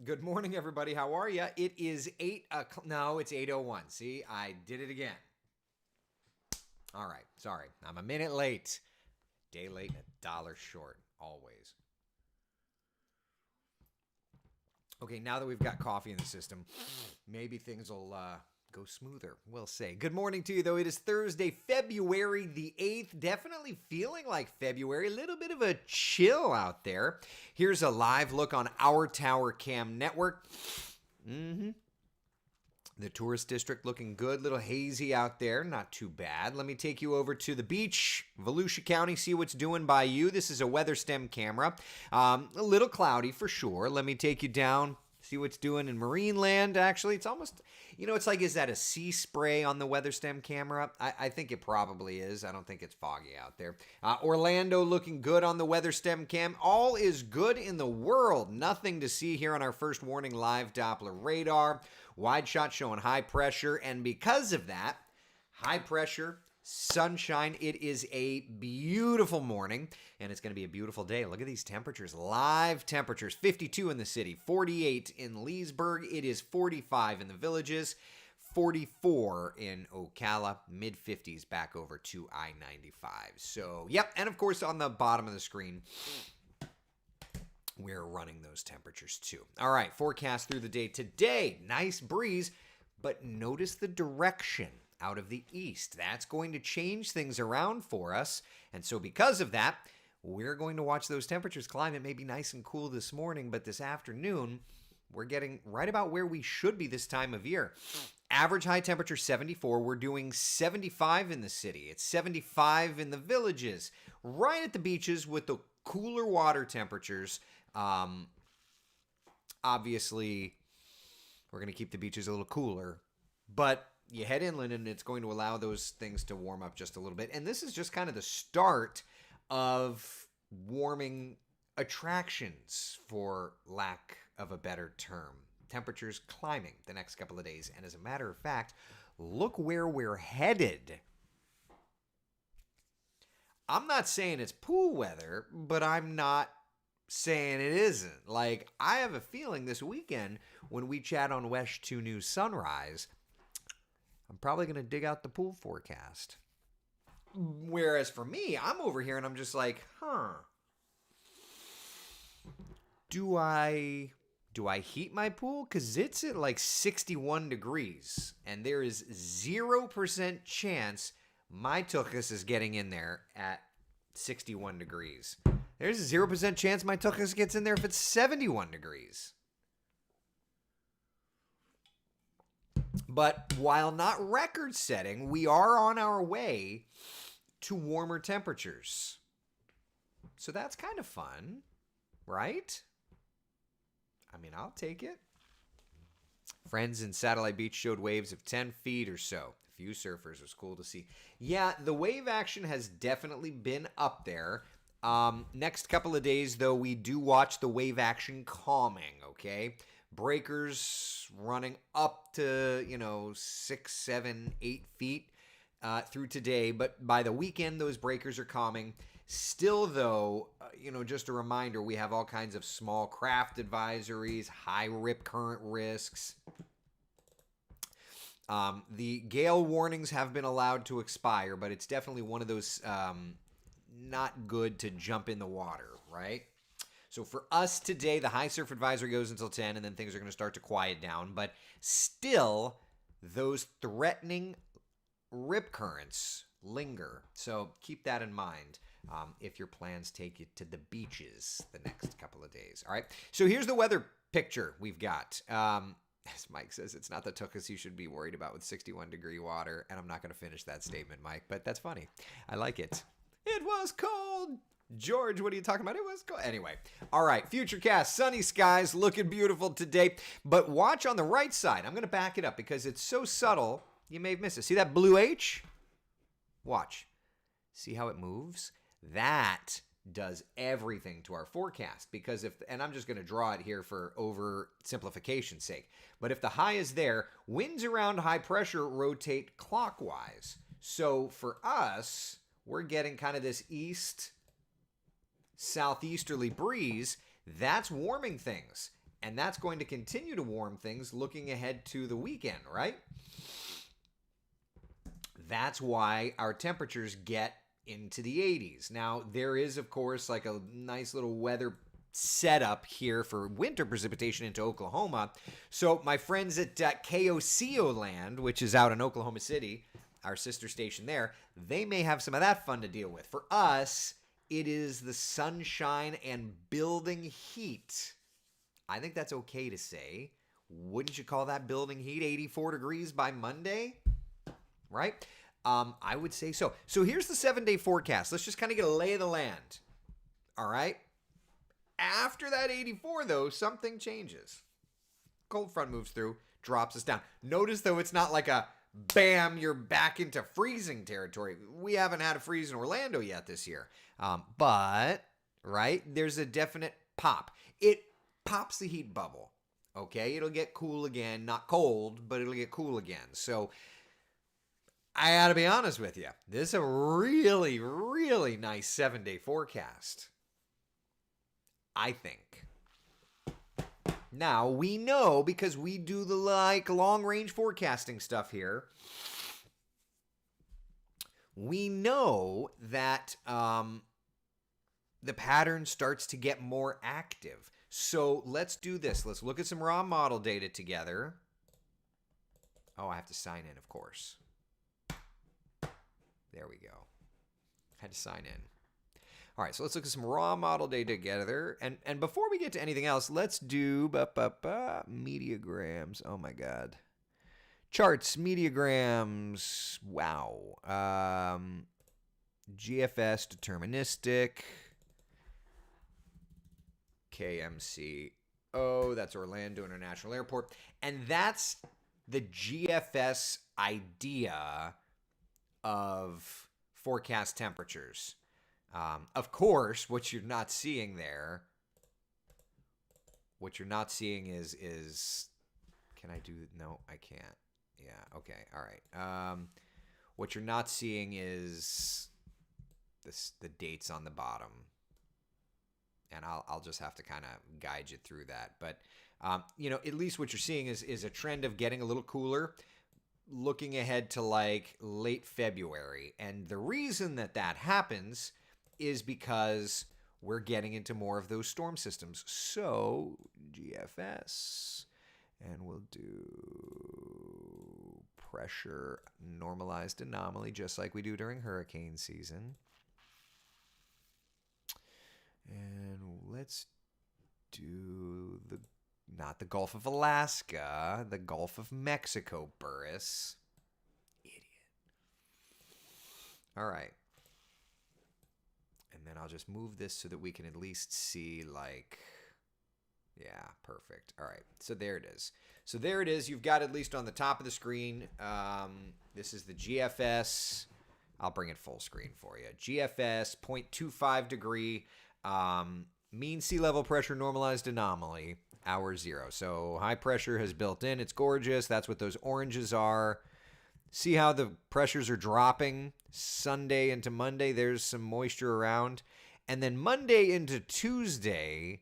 Good morning, everybody. How are you? It is 8 o'clock. No, it's 8:01. See, I did it again. All right. Sorry. I'm a minute late. Day late and a dollar short. Always. Okay, now that we've got coffee in the system, maybe things will go smoother. We'll say. Good morning to you, though. It is Thursday, February the 8th. Definitely feeling like February. A little bit of a chill out there. Here's a live look on our Tower Cam network. The tourist district looking good, little hazy out there, not too bad. Let me take you over to the beach, Volusia County, see what's doing by you. This is a WeatherStem camera, a little cloudy for sure. Let me take you down, see what's doing in Marineland. Actually, it's almost, it's like, is that a sea spray on the WeatherStem camera? I think it probably is. I don't think it's foggy out there. Orlando looking good on the WeatherStem cam. All is good in the world. Nothing to see here on our first warning live Doppler radar. Wide shot showing high pressure, and because of that, high pressure, sunshine. It is a beautiful morning, and it's going to be a beautiful day. Look at these temperatures, live temperatures, 52 in the city, 48 in Leesburg. It is 45 in the Villages, 44 in Ocala, mid-50s back over to I-95. So, yep, and of course on the bottom of the screen, we're running those temperatures too. All right, forecast through the day today. Nice breeze, but notice the direction out of the east. That's going to change things around for us. And so because of that, we're going to watch those temperatures climb. It may be nice and cool this morning, but this afternoon, we're getting right about where we should be this time of year. Average high temperature 74. We're doing 75 in the city. It's 75 in the Villages. Right at the beaches with the cooler water temperatures. Obviously, we're going to keep the beaches a little cooler, but you head inland and it's going to allow those things to warm up just a little bit. And this is just kind of the start of warming attractions, for lack of a better term. Temperatures climbing the next couple of days. And as a matter of fact, look where we're headed. I'm not saying it's pool weather, but I'm not saying it isn't. Like, I have a feeling this weekend when we chat on West 2 News Sunrise, I'm probably going to dig out the pool forecast. Whereas for me, I'm over here and I'm just like, do I heat my pool? Because it's at like 61 degrees and there is 0% chance my tuchus is getting in there at 61 degrees. There's a 0% chance my tuchus gets in there if it's 71 degrees. But while not record-setting, we are on our way to warmer temperatures. So that's kind of fun, right? I mean, I'll take it. Friends in Satellite Beach showed waves of 10 feet or so. A few surfers. It was cool to see. Yeah, the wave action has definitely been up there. Next couple of days, though, we do watch the wave action calming, okay? Breakers running up to, 6, 7, 8 feet through today. But by the weekend, those breakers are calming. Still, though, just a reminder, we have all kinds of small craft advisories, high rip current risks. The gale warnings have been allowed to expire, but it's definitely one of those not good to jump in the water, right? So for us today, the high surf advisory goes until 10, and then things are going to start to quiet down. But still, those threatening rip currents linger. So keep that in mind if your plans take you to the beaches the next couple of days. All right. So here's the weather picture we've got. As Mike says, it's not the tuchus you should be worried about with 61-degree water. And I'm not going to finish that statement, Mike, but that's funny. I like it. It was cold. George, what are you talking about? It was cold. Anyway, all right. Futurecast, sunny skies, looking beautiful today. But watch on the right side. I'm going to back it up because it's so subtle, you may have missed it. See that blue H? Watch. See how it moves? That does everything to our forecast because and I'm just going to draw it here for oversimplification's sake, but if the high is there, winds around high pressure rotate clockwise. So for us, we're getting kind of this east southeasterly breeze that's warming things. And that's going to continue to warm things looking ahead to the weekend, right? That's why our temperatures get into the 80s. Now, there is, of course, like a nice little weather setup here for winter precipitation into Oklahoma. So my friends at KOCO Land, which is out in Oklahoma City, our sister station there, they may have some of that fun to deal with. For us, it is the sunshine and building heat. I think that's okay to say. Wouldn't you call that building heat? 84 degrees by Monday, right? I would say so. So here's the 7-day forecast. Let's just kind of get a lay of the land. All right? After that 84, though, something changes. Cold front moves through, drops us down. Notice, though, it's not like a bam, you're back into freezing territory. We haven't had a freeze in Orlando yet this year. But, right, there's a definite pop. It pops the heat bubble. Okay, it'll get cool again. Not cold, but it'll get cool again. So, I gotta be honest with you. This is a really, really nice 7-day forecast, I think. Now, we know, because we do the long-range forecasting stuff here, we know that the pattern starts to get more active. So let's do this. Let's look at some raw model data together. Oh, I have to sign in, of course. There we go. Had to sign in. All right, so let's look at some raw model data together. And before we get to anything else, let's do mediagrams. Oh, my God. Charts, mediagrams. Wow. GFS, deterministic. KMC. Oh, that's Orlando International Airport. And that's the GFS idea of forecast temperatures. Of course, what you're not seeing there, is, can I do, no, I can't. Yeah, okay, all right. What you're not seeing is the dates on the bottom. And I'll just have to kind of guide you through that. But, at least what you're seeing is a trend of getting a little cooler, looking ahead to like late February. And the reason that happens is because we're getting into more of those storm systems. So GFS, and we'll do pressure normalized anomaly, just like we do during hurricane season. And let's do not the Gulf of Alaska, the Gulf of Mexico, Burris. Idiot. All right. And then I'll just move this so that we can at least see yeah, perfect. All right. So there it is. You've got at least on the top of the screen. This is the GFS. I'll bring it full screen for you. GFS, 0.25 degree. Mean sea level pressure normalized anomaly, hour 0. So high pressure has built in. It's gorgeous. That's what those oranges are. See how the pressures are dropping Sunday into Monday. There's some moisture around. And then Monday into Tuesday,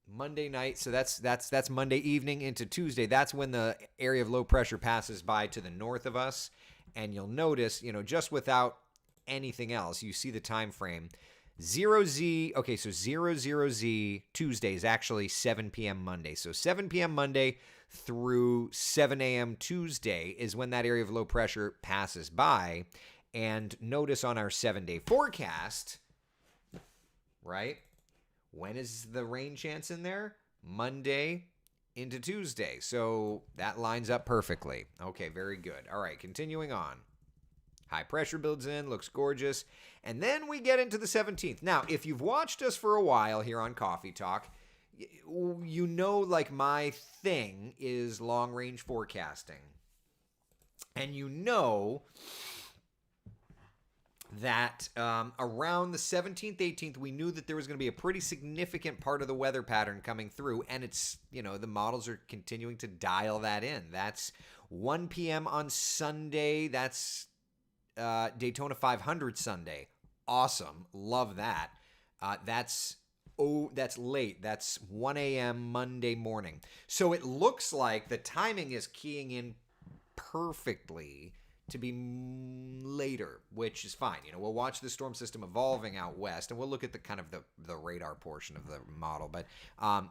Monday night. So that's Monday evening into Tuesday. That's when the area of low pressure passes by to the north of us. And you'll notice, just without anything else, you see the time frame. 0Z, okay, so 00Z Tuesday is actually 7 p.m. Monday. So 7 p.m. Monday through 7 a.m. Tuesday is when that area of low pressure passes by. And notice on our 7-day forecast, right? When is the rain chance in there? Monday into Tuesday. So that lines up perfectly. Okay, very good. All right, continuing on. High pressure builds in, looks gorgeous. And then we get into the 17th. Now, if you've watched us for a while here on Coffee Talk, my thing is long-range forecasting. And that around the 17th, 18th, we knew that there was going to be a pretty significant part of the weather pattern coming through. And it's, the models are continuing to dial that in. That's 1 p.m. on Sunday. That's Daytona 500 Sunday. Awesome. Love that. That's that's late. That's 1 a.m. Monday morning. So it looks like the timing is keying in perfectly to be later, which is fine. We'll watch the storm system evolving out west, and we'll look at the kind of the radar portion of the model. But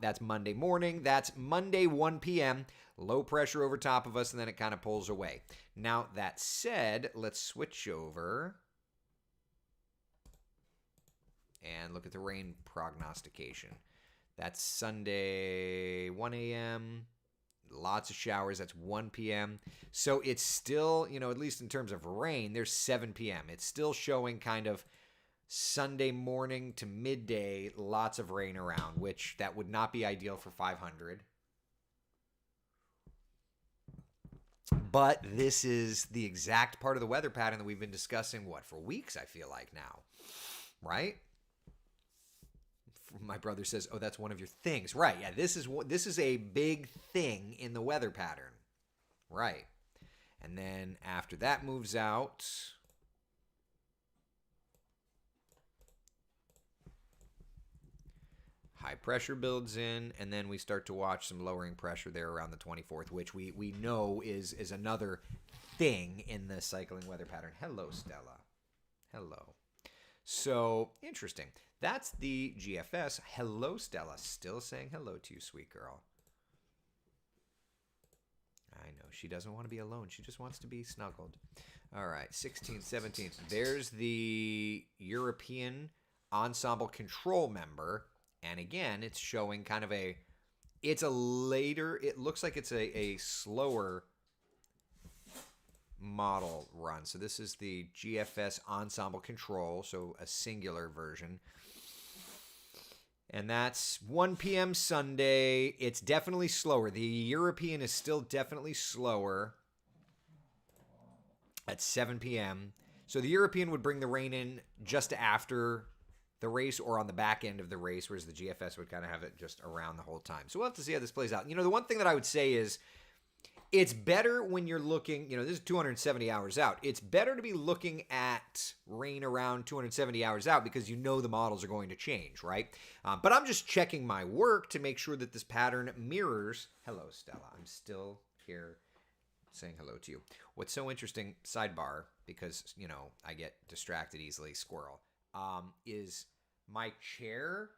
that's Monday morning. That's Monday 1 p.m. Low pressure over top of us, and then it kind of pulls away. Now, that said, let's switch over and look at the rain prognostication. That's Sunday 1 a.m., lots of showers. That's 1 p.m. So it's still, at least in terms of rain, there's 7 p.m. It's still showing kind of Sunday morning to midday, lots of rain around, which that would not be ideal for 500. But this is the exact part of the weather pattern that we've been discussing, for weeks, I feel like now, right? My brother says, "Oh, that's one of your things." Right. Yeah, this is a big thing in the weather pattern. Right. And then after that moves out, high pressure builds in, and then we start to watch some lowering pressure there around the 24th, which we know is another thing in the cycling weather pattern. Hello, Stella. Hello. So, interesting. That's the GFS. Hello, Stella. Still saying hello to you, sweet girl. I know. She doesn't want to be alone. She just wants to be snuggled. All right. 16th, 17th. There's the European Ensemble Control member. And again, it's showing kind of it looks like it's a slower model run. So this is the GFS Ensemble Control, so a singular version. And that's 1 p.m. Sunday. It's definitely slower. The European is still definitely slower at 7 p.m. So the European would bring the rain in just after the race or on the back end of the race, whereas the GFS would kind of have it just around the whole time. So we'll have to see how this plays out. The one thing that I would say is it's better when you're looking, this is 270 hours out. It's better to be looking at rain around 270 hours out because the models are going to change, right? But I'm just checking my work to make sure that this pattern mirrors. Hello, Stella. I'm still here saying hello to you. What's so interesting, sidebar, because, I get distracted easily, squirrel, is my chair,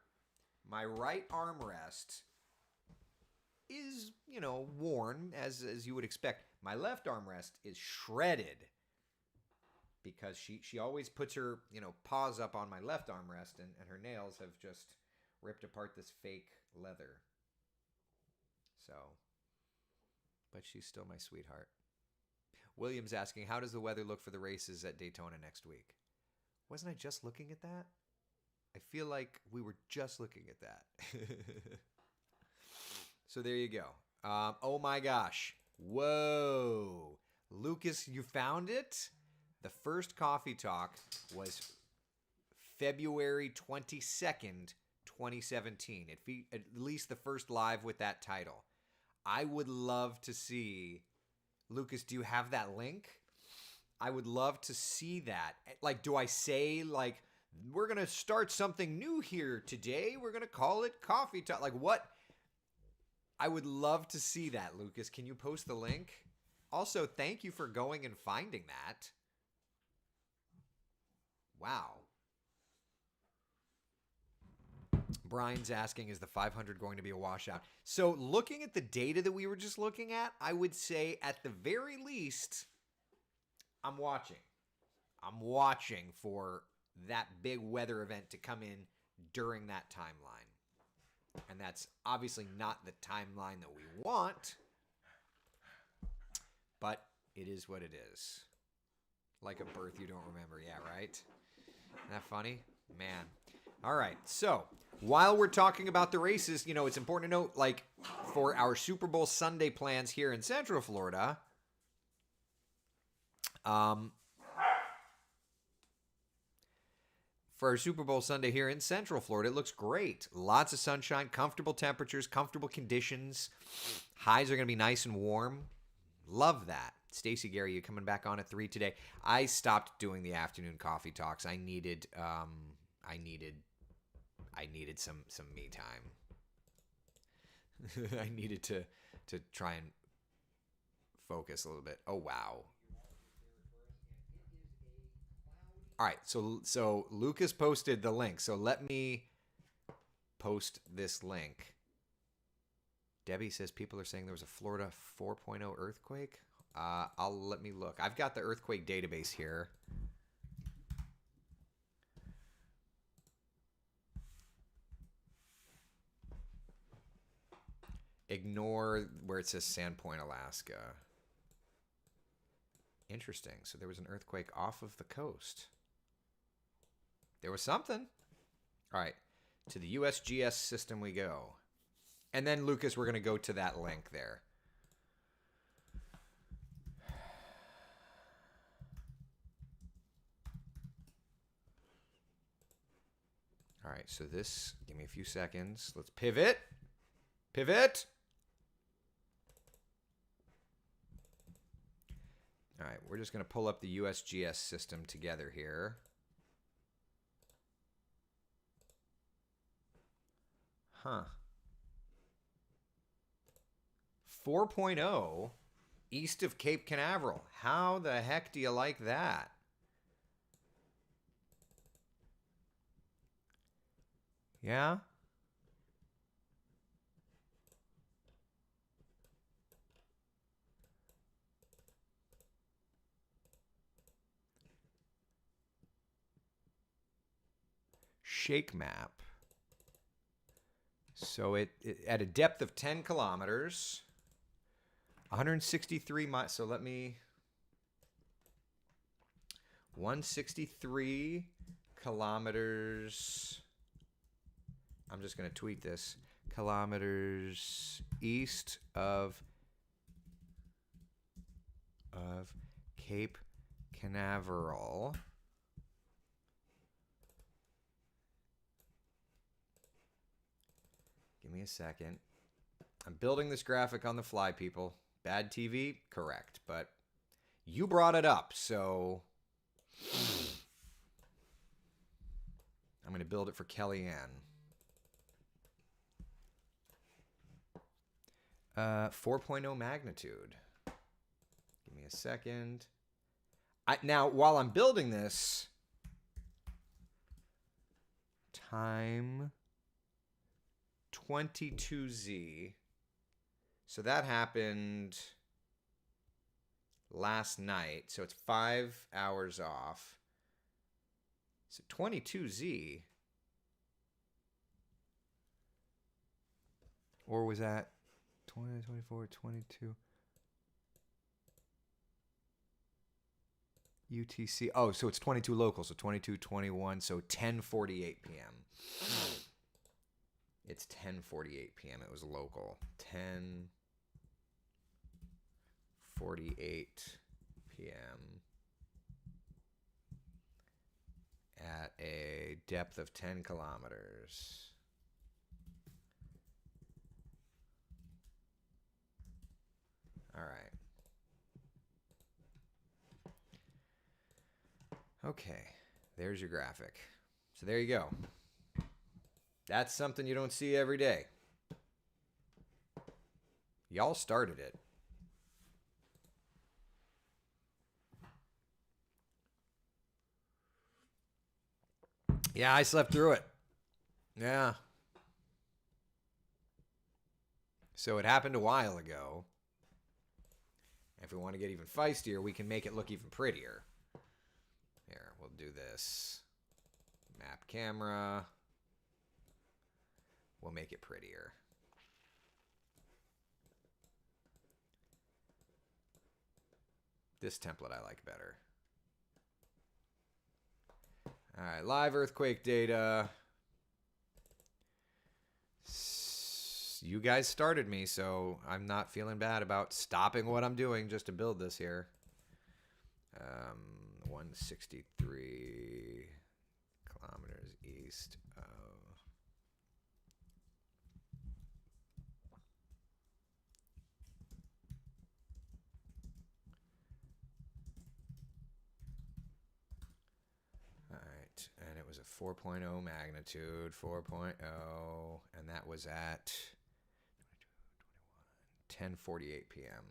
my right armrest is, worn as you would expect. My left armrest is shredded because she always puts her, paws up on my left armrest and her nails have just ripped apart this fake leather. So, but she's still my sweetheart. William's asking, how does the weather look for the races at Daytona next week? Wasn't I just looking at that? I feel like we were just looking at that. So there you go. Oh my gosh. Whoa. Lucas, you found it? The first coffee talk was February 22nd, 2017. At least the first live with that title. I would love to see. Lucas, do you have that link? I would love to see that. Like, do I say, we're going to start something new here today? We're going to call it Coffee Talk. Like, what? I would love to see that, Lucas. Can you post the link? Also, thank you for going and finding that. Wow. Brian's asking, is the 500 going to be a washout? So looking at the data that we were just looking at, I would say at the very least, I'm watching. I'm watching for that big weather event to come in during that timeline. And that's obviously not the timeline that we want, but it is what it is. Like a birth you don't remember. Yeah, right? Isn't that funny? Man. All right. So while we're talking about the races, it's important to note, for our Super Bowl Sunday plans here in Central Florida, for our Super Bowl Sunday here in Central Florida, it looks great. Lots of sunshine, comfortable temperatures, comfortable conditions. Highs are going to be nice and warm. Love that. Stacey Gary, you coming back on at 3 today? I stopped doing the afternoon coffee talks. I needed I needed some me time. I needed to try and focus a little bit. Oh wow. All right, so Lucas posted the link. So let me post this link. Debbie says people are saying there was a Florida 4.0 earthquake. Let me look. I've got the earthquake database here. Ignore where it says Sandpoint, Alaska. Interesting. So there was an earthquake off of the coast. There was something. All right. To the USGS system we go. And then, Lucas, we're going to go to that link there. All right. So this, give me a few seconds. Let's pivot. Pivot. All right. We're just going to pull up the USGS system together here. Huh. 4.0 east of Cape Canaveral. How the heck do you like that? Yeah? Shake map. So it at a depth of 10 kilometers, 163 miles. So let me 163 kilometers. I'm just going to tweet this. Kilometers east of Cape Canaveral. Give me a second. I'm building this graphic on the fly, people. Bad TV? Correct. But you brought it up, so I'm going to build it for Kellyanne. 4.0 magnitude. Give me a second. Now, while I'm building this, time 22Z. So that happened last night. So it's 5 hours off. So 22Z. Or was that 20, 24, 22? UTC. Oh, so it's 22 local. So 22, 21. So 10:48 p.m. It's 10:48 p.m. It was local. 10:48 p.m. at a depth of 10 kilometers. All right. Okay. There's your graphic. So there you go. That's something you don't see every day. Y'all started it. Yeah, I slept through it. Yeah. So it happened a while ago. If we want to get even feistier, we can make it look even prettier. Here, we'll do this. Map camera. We'll make it prettier. This template I like better. All right, live earthquake data. You guys started me, so I'm not feeling bad about stopping what I'm doing just to build this here. 163 kilometers east of... All right, and it was it? 4.0 magnitude, 4.0, and that was at 10:48 p.m.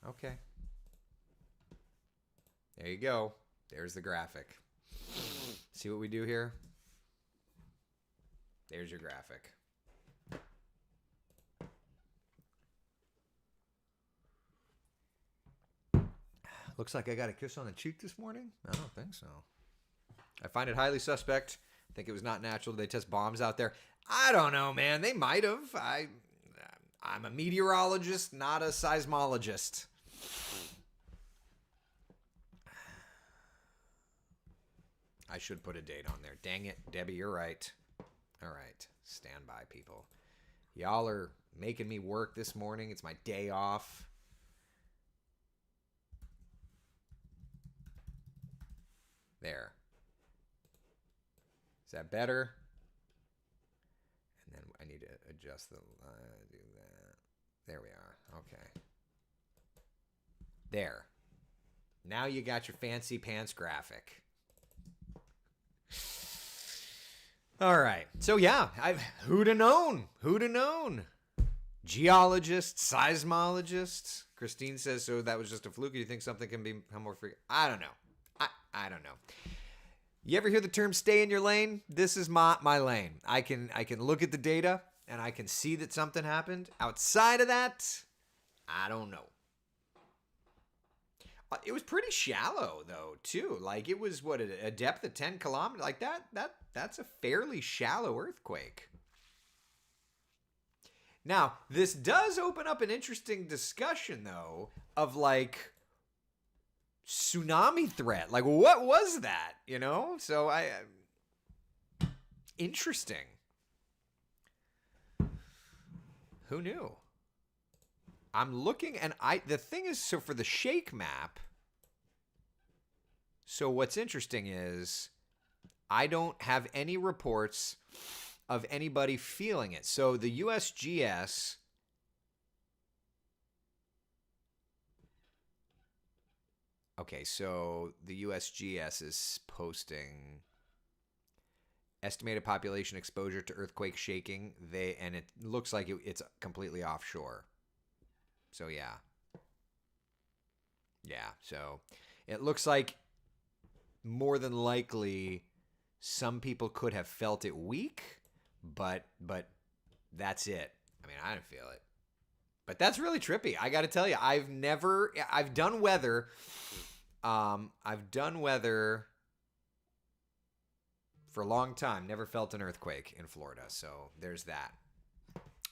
Okay. There you go. There's the graphic. See what we do here? There's your graphic. Looks like I got a kiss on the cheek this morning. I don't think so. I find it highly suspect. I think it was not natural. They test bombs out there. I don't know, man. They might have. I'm a meteorologist, not a seismologist. I should put a date on there. Dang it, Debbie, you're right. All right, stand by, people. Y'all are making me work this morning. It's my day off. There. Is that better? And then I need to adjust the do that. There we are. Okay. There. Now you got your fancy pants graphic. All right. So yeah, who'd have known? Who'd have known? Geologists, seismologists. Christine says, so that was just a fluke. Do you think something can become more frequent? I don't know. I don't know. You ever hear the term stay in your lane? This is my lane. I can look at the data and I can see that something happened. Outside of that, I don't know. It was pretty shallow though, too. Like it was what, a depth of 10 kilometers? Like that's a fairly shallow earthquake. Now, this does open up an interesting discussion though of like tsunami threat. Like what was that, you know? So interesting. Who knew? I'm looking and the thing is, so for the shake map, so what's interesting is I don't have any reports of anybody feeling it. So the USGS okay, so the USGS is posting estimated population exposure to earthquake shaking. And it looks like it's completely offshore. So yeah. Yeah, so it looks like more than likely some people could have felt it weak, but that's it. I mean, I didn't feel it. But that's really trippy. I got to tell you, I've done weather. I've done weather for a long time. Never felt an earthquake in Florida. So there's that.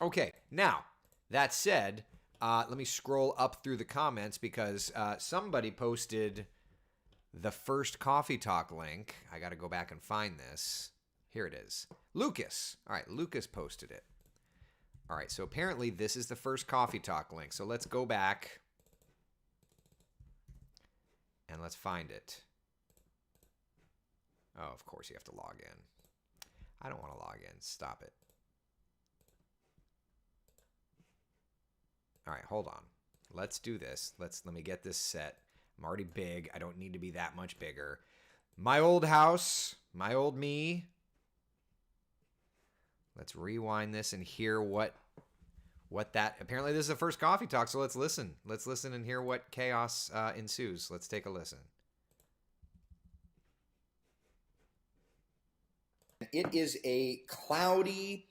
Okay. Now, that said, let me scroll up through the comments because somebody posted the first Coffee Talk link. I got to go back and find this. Here it is. Lucas. All right. Lucas posted it. All right. So apparently this is the first Coffee Talk link. So let's go back and let's find it. Oh, of course you have to log in. I don't want to log in. Stop it. All right, hold on. Let's do this. Let me get this set. I'm already big. I don't need to be that much bigger. My old house, my old me. Let's rewind this and hear what that. Apparently, this is the first Coffee Talk, so let's listen. Let's listen and hear what chaos ensues. Let's take a listen. It is a cloudy.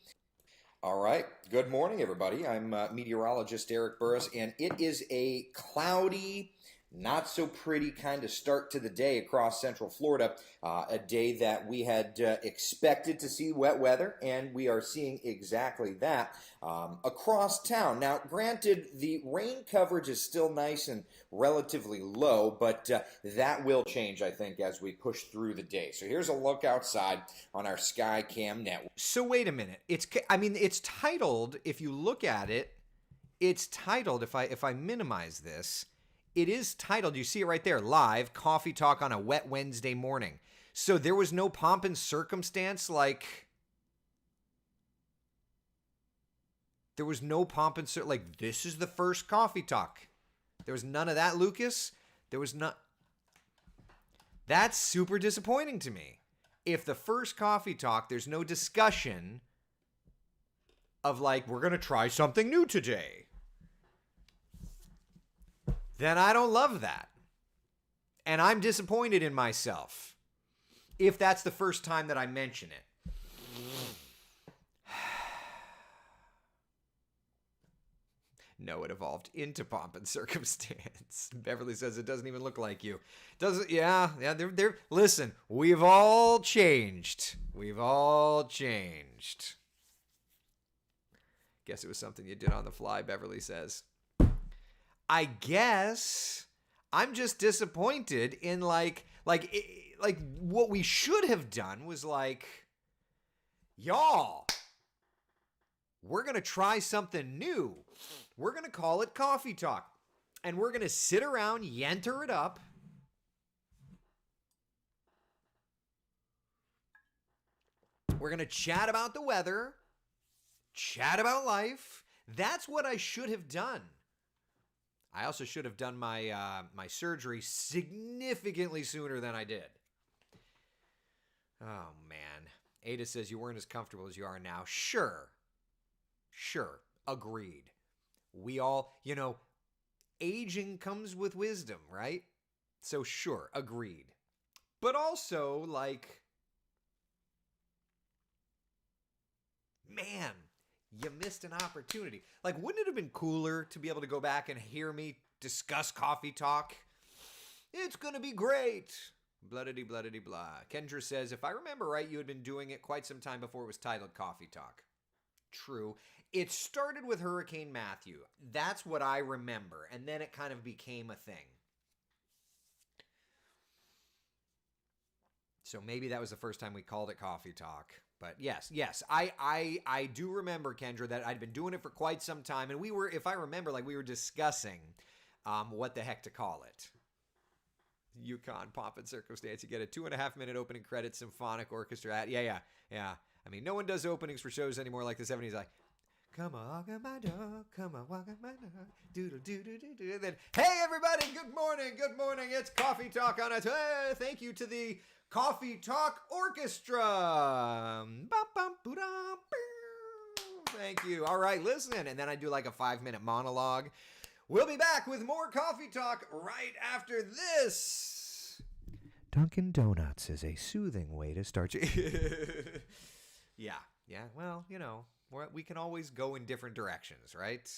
All right. Good morning, everybody. I'm meteorologist Eric Burris, and it is a cloudy, not so pretty kind of start to the day across Central Florida. A day that we had expected to see wet weather, and we are seeing exactly that across town. Now, granted, the rain coverage is still nice and relatively low, but that will change, I think, as we push through the day. So here's a look outside on our Skycam network. So wait a minute. It's titled, if you look at it, it's titled, if I minimize this, it is titled, you see it right there, live Coffee Talk on a wet Wednesday morning. So there was no pomp and circumstance, like there was no pomp and like this is the first Coffee Talk. There was none of that, Lucas. There was not. That's super disappointing to me. If the first coffee talk, there's no discussion of like, we're going to try something new today, then I don't love that. And I'm disappointed in myself if that's the first time that I mention it. No, it evolved into Pomp and Circumstance. Beverly says it doesn't even look like you. Does it? Yeah. They're. Listen, we've all changed. We've all changed. Guess it was something you did on the fly, Beverly says. I guess I'm just disappointed in like what we should have done was like, y'all, we're going to try something new. We're going to call it Coffee Talk. And we're going to sit around, yenter it up. We're going to chat about the weather, chat about life. That's what I should have done. I also should have done my my surgery significantly sooner than I did. Oh, man. Ada says you weren't as comfortable as you are now. Sure. Agreed. We all, aging comes with wisdom, right? So sure, agreed. But also, like, man, you missed an opportunity. Like, wouldn't it have been cooler to be able to go back and hear me discuss Coffee Talk? It's gonna be great. Bloodity, bloodity, blah. Kendra says, if I remember right, you had been doing it quite some time before it was titled Coffee Talk. True. It started with Hurricane Matthew. That's what I remember. And then it kind of became a thing. So maybe that was the first time we called it Coffee Talk. But yes, I do remember, Kendra, that I'd been doing it for quite some time. And we were, if I remember, like we were discussing what the heck to call it. Yukon Pomp and Circumstance. You get a 2.5-minute opening credit symphonic orchestra. Yeah. I mean, no one does openings for shows anymore like the 70s. Like, come on, walk on my dog. Come on, walk on my dog. Doodle, doodle, doodle. And then, hey, everybody, good morning. It's Coffee Talk on it. Hey, thank you to the Coffee Talk Orchestra. Thank you. All right, listen. And then I do like a 5-minute monologue. We'll be back with more Coffee Talk right after this. Dunkin' Donuts is a soothing way to start your... Yeah. Well, we can always go in different directions, right?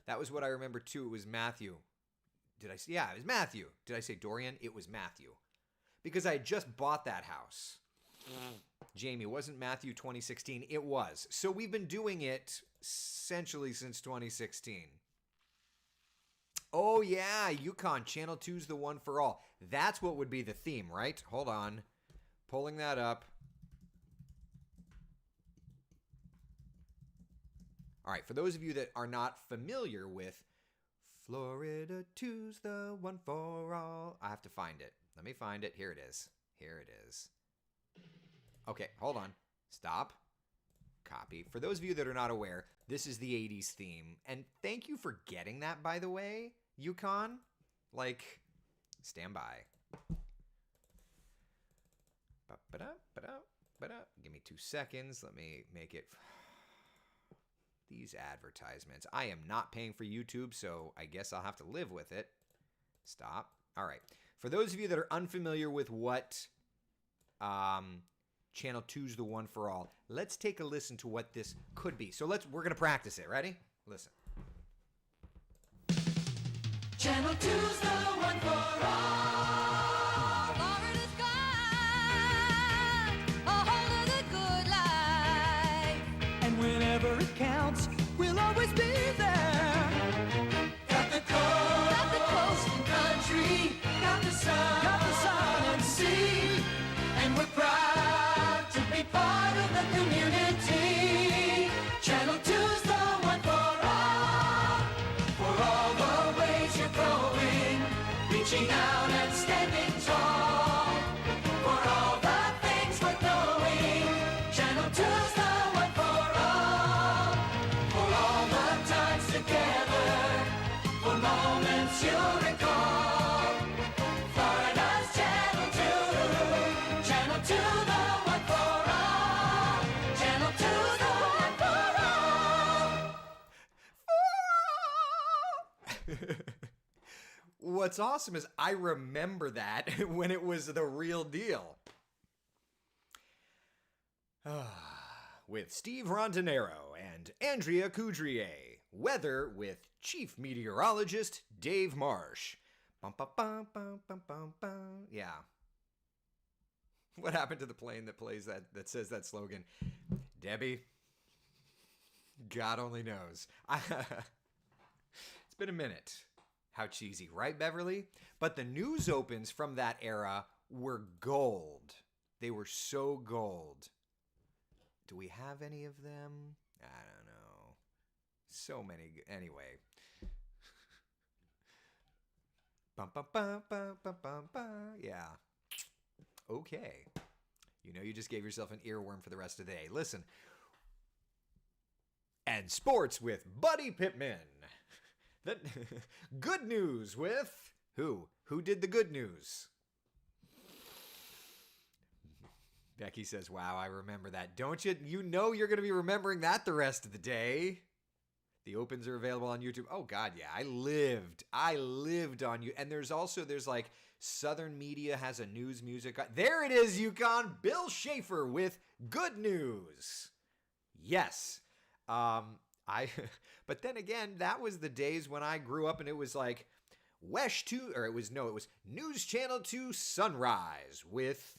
That was what I remember, too. It was Matthew. Yeah, it was Matthew. Did I say Dorian? It was Matthew. Because I had just bought that house. Jamie, wasn't Matthew 2016? It was. So we've been doing it essentially since 2016. Oh, yeah, Yukon, Channel 2's the one for all. That's what would be the theme, right? Hold on. Pulling that up. All right, for those of you that are not familiar with Florida 2's the one for all. I have to find it. Let me find it. Here it is. Okay, hold on. Stop. Copy. For those of you that are not aware, this is the 80s theme. And thank you for getting that, by the way, Yukon. Like, stand by. Give me 2 seconds. Let me make it... These advertisements. I am not paying for YouTube, so I guess I'll have to live with it. Stop. All right. For those of you that are unfamiliar with what Channel 2's the one for all, let's take a listen to what this could be. So we're going to practice it. Ready? Listen. Channel 2's the one for all. Florida's got a hold of the good life. And whenever it counts, we'll always be there. Got the coast and country, got the sun and sea. And we're proud to be part of the community. Channel 2's the one for all the ways you're growing, reaching out and to the one for all. Channel to the one for all. What's awesome is I remember that when it was the real deal. With Steve Rontanero and Andrea Coudrier. Weather with Chief Meteorologist Dave Marsh. Bum, bum, bum, bum, bum, bum, bum. Yeah. What happened to the plane that plays that says that slogan? Debbie, God only knows. It's been a minute. How cheesy, right, Beverly? But the news opens from that era were gold. They were so gold. Do we have any of them? I don't know. So many. Anyway. Bum, bum, bum, bum, bum, bum, bum. Yeah. Okay. You know you just gave yourself an earworm for the rest of the day. Listen. And sports with Buddy Pittman. That good news with who? Who did the good news? Becky says, wow, I remember that. Don't you? You know you're going to be remembering that the rest of the day. The opens are available on YouTube. Oh, God, yeah. I lived on you. And there's like Southern Media has a news music. There it is, Yukon. Bill Schaefer with good news. Yes. But then again, that was the days when I grew up and it was like it was News Channel 2 Sunrise with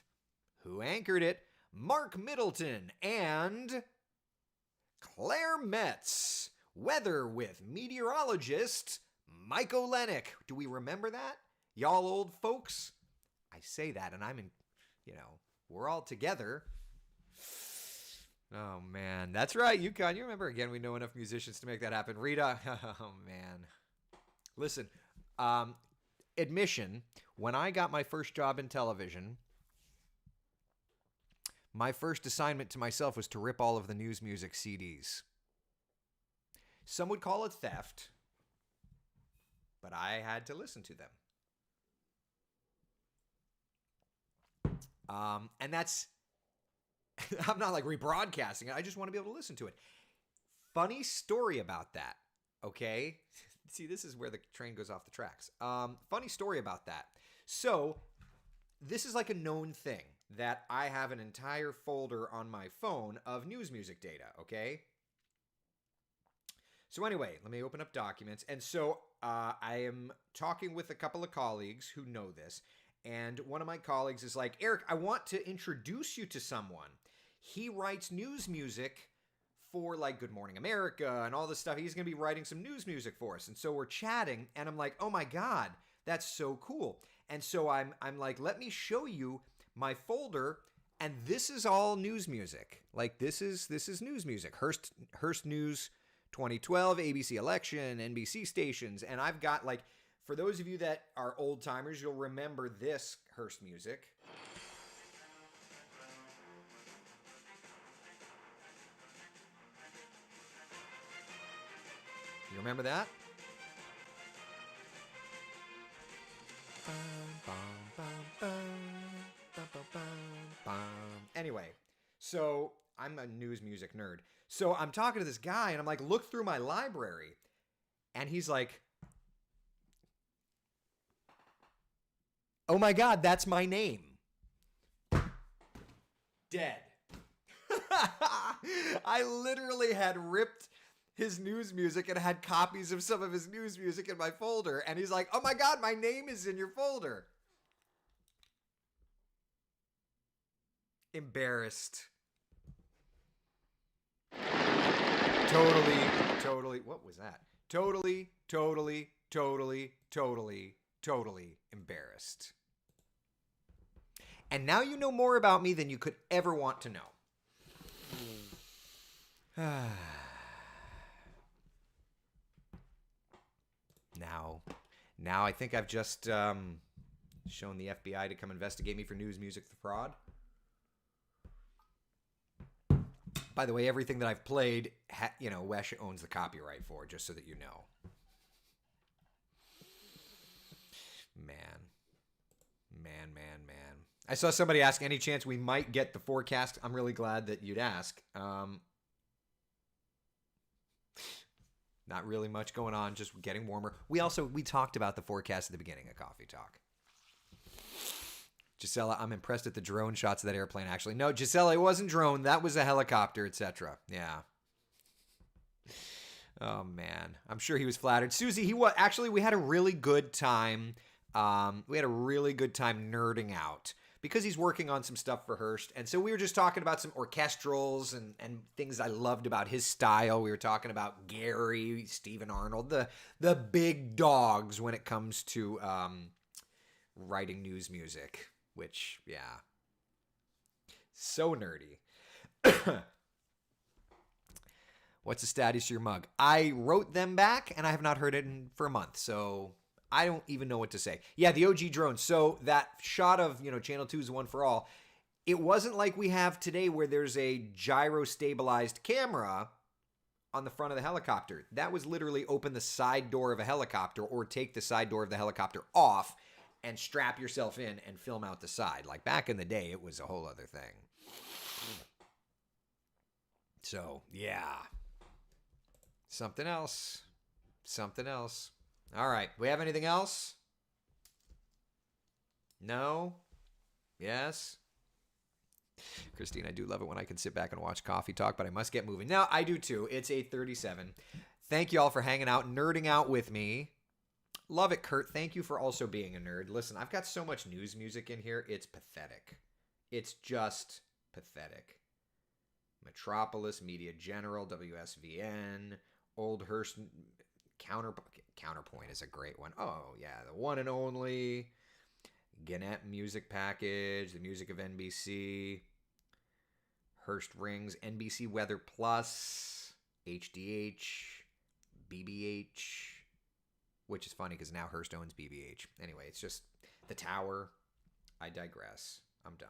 who anchored it? Mark Middleton and Claire Metz. Weather with meteorologist Mike Olenek. Do we remember that? Y'all old folks? I say that and we're all together. Oh, man. That's right, Yukon. You remember, again, we know enough musicians to make that happen. Rita, oh, man. Listen, admission, when I got my first job in television, my first assignment to myself was to rip all of the news music CDs. Some would call it theft, but I had to listen to them. And that's... I'm not like rebroadcasting it. I just want to be able to listen to it. Funny story about that, okay? See, this is where the train goes off the tracks. Funny story about that. So, this is like a known thing that I have an entire folder on my phone of news music data, okay? So anyway, let me open up documents. And so I am talking with a couple of colleagues who know this. And one of my colleagues is like, Eric, I want to introduce you to someone. He writes news music for like Good Morning America and all this stuff. He's going to be writing some news music for us. And so we're chatting and I'm like, oh my God, that's so cool. And so I'm like, let me show you my folder. And this is all news music. Like this is news music. Hearst News 2012, ABC election, NBC stations. And I've got like, for those of you that are old timers, you'll remember this Hearst music. You remember that? Anyway, so I'm a news music nerd. So I'm talking to this guy and I'm like, look through my library. And he's like, oh my God, that's my name. Dead. I literally had ripped his news music and had copies of some of his news music in my folder. And he's like, oh my God, my name is in your folder. Embarrassed. Totally. What was that? Totally embarrassed. And now you know more about me than you could ever want to know. Now I think I've just shown the FBI to come investigate me for news music fraud. By the way, everything that I've played, Wesh owns the copyright for, just so that you know. Man. I saw somebody ask any chance we might get the forecast. I'm really glad that you'd ask. Not really much going on, just getting warmer. We talked about the forecast at the beginning of Coffee Talk. Gisela, I'm impressed at the drone shots of that airplane, actually. No, Gisela, it wasn't drone. That was a helicopter, etc. Yeah. Oh, man. I'm sure he was flattered. Susie, actually, we had a really good time. We had a really good time nerding out because he's working on some stuff for Hearst. And so we were just talking about some orchestrals and things I loved about his style. We were talking about Gary, Stephen Arnold, the big dogs when it comes to writing news music, which, yeah, so nerdy. What's the status of your mug? I wrote them back, and I have not heard it for a month, so I don't even know what to say. Yeah, the OG drone. So that shot of, Channel 2's One for All, it wasn't like we have today where there's a gyro-stabilized camera on the front of the helicopter. That was literally open the side door of a helicopter or take the side door of the helicopter off and strap yourself in and film out the side. Like back in the day, it was a whole other thing. So, yeah. Something else. All right. We have anything else? No? Yes? Christine, I do love it when I can sit back and watch Coffee Talk, but I must get moving. Now, I do too. It's 8:37. Thank you all for hanging out, nerding out with me. Love it, Kurt. Thank you for also being a nerd. Listen, I've got so much news music in here. It's pathetic. It's just pathetic. Metropolis, Media General, WSVN, Old Hearst, Counterpoint is a great one. Oh, yeah, the one and only. Gannett Music Package, the music of NBC. Hearst Rings, NBC Weather Plus, HDH, BBH, which is funny because now Hearst owns BBH. Anyway, it's just the Tower. I digress. I'm done.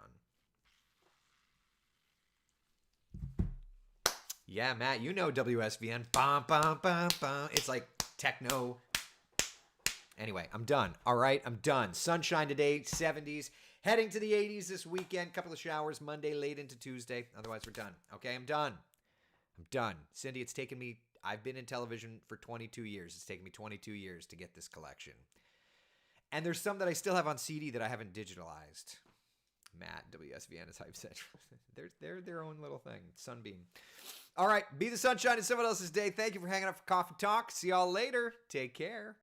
Yeah, Matt, you know WSVN. Bum, bum, bum, bum. It's like techno. Anyway, I'm done. All right, I'm done. Sunshine today, 70s. Heading to the 80s this weekend. Couple of showers Monday late into Tuesday. Otherwise, we're done. Okay, I'm done. Cindy, it's taken me... I've been in television for 22 years. It's taken me 22 years to get this collection. And there's some that I still have on CD that I haven't digitalized. Matt, WSVN is Hype Central. They're their own little thing. Sunbeam. All right, be the sunshine in someone else's day. Thank you for hanging out for Coffee Talk. See y'all later. Take care.